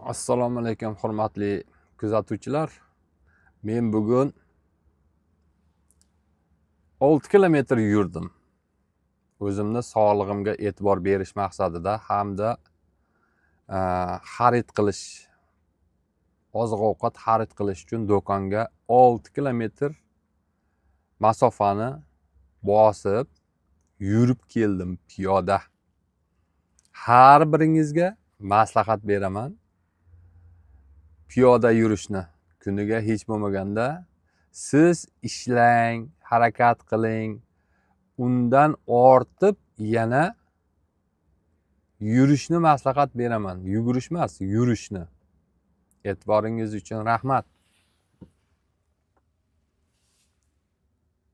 Assalomu alaykum hurmatli kuzatuvchilar. Men bugun 6 kilometr yurdim. O'zimni sog'lig'imga e'tibor berish maqsadida hamda xarid qilish, oziq-ovqat xarid qilish uchun do'konga 6 kilometr masofani bosib yurib keldim piyoda. Har biringizga maslahat beraman. Piyoda yurishni kuniga hech bo'lmaganda siz ishlang, harakat qiling. Undan ortib yana yurishni maslahat beraman. Yugurish emas, yurishni. E'tiboringiz uchun rahmat.